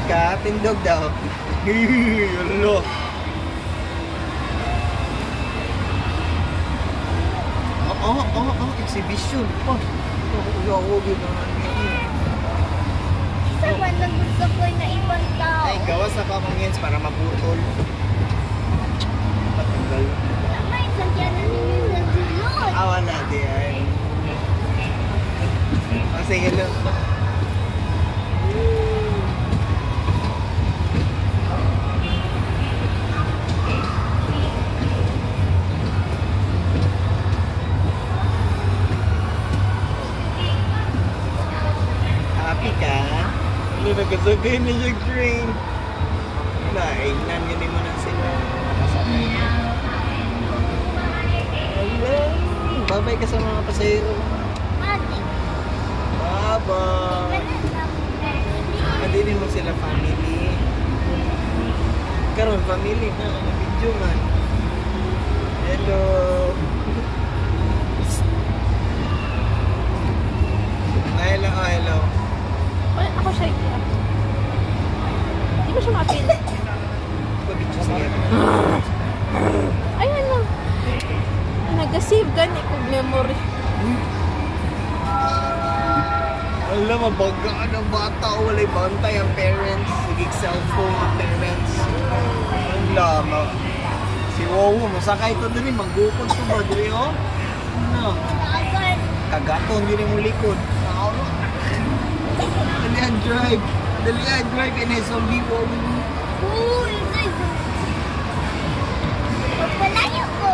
ka? Tindog daw. Hello. Exhibition pa. Uyaw-uyaw naman yun. Isa man lang gusto ko na ibang tao. Ay, gawas na pa mga yens para maputol. Patanggal. May sagyan na ninyo sa sulod. Wala di ay. Sige lang. Happy ka? Ano nagkasagay na yung train? Naingnan ganin mo na sila. Nakasakay na. Hello! Babay ka sa mga pasahero. Mati. Bye-bye! Kadinin mo sila family. Karon family na. Video man. Hello! Hello, hello. Ay, ako siya. Hindi ko siya ma-feel. Pabidyo siya. Ay, ano? Nag-save gani kong memory. Alam, mabagaan ang bata. Walay bantay ang parents. Sigig cellphone ang parents. Ang lama. Si Wowo, masakay ito din. Manggukod ito ba? Dili, oh? Ano? Kagaton din yung likod. Dalihan drive. Dalihan drive. And it's only Wowo. Pagpalayo ko.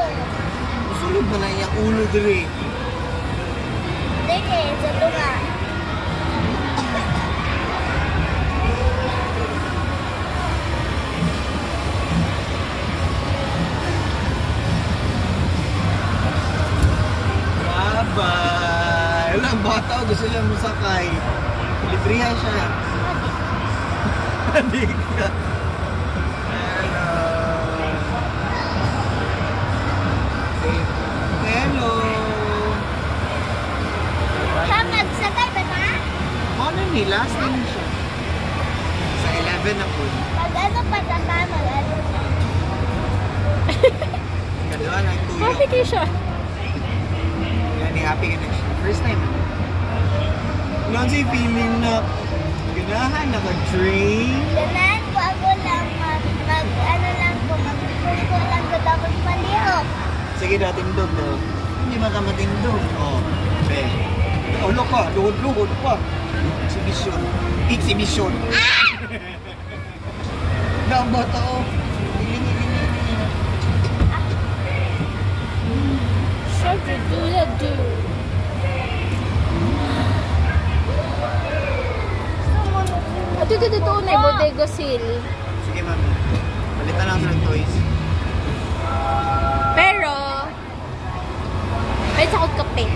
Sulod na lang yung ulo diri. Sige, sa tunga. Bye-bye! Wala, bata o gusto siya masakay. Librihan siya. Hindi ka. Hello. Hello. Samad, sakay ba na? Ano ni? Last time siya. Sa 11 ako. Pag ano pa sa tama, ano? Kadua ng tuyo. Happy kayo siya. Yan, happy ka na siya. First time. Wala siya feeling na ganahan, naka-train. Ganahan ko ako lang ano lang ko, mag-pulpo lang ko tapos palihok. Sige na, tindog daw. Hindi makamatindog. Oh, be. Ulo ka, luhod-luhod pa. Exhibition. Exhibition. Na bata oh. Shaggy-do-da-do. Ito na yung Bodega Seal. Sige, mami. Palitan lang ng toys. Pero, ay sakot kape.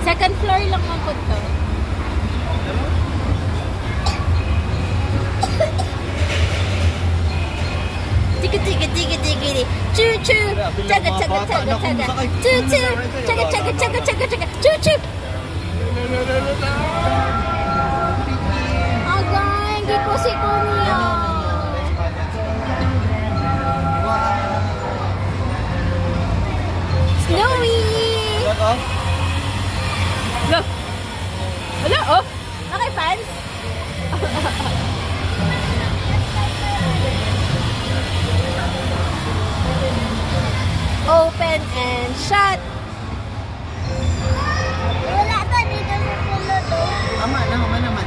Second floor lang ako to. Tiggy. Choo-choo. Chaga. Choo-choo. Chaga. Choo-choo. Agay, hindi ko si Kuya. Snowy! Look! Wala, oh! Okay, fans? Open and shut! Wala ka dito sa sulod, oh. Ama naman.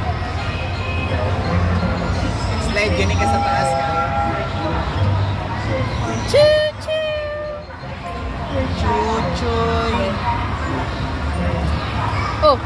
Slide gani ka sa taas ka. Choo-choo! Chuchoy. Oh!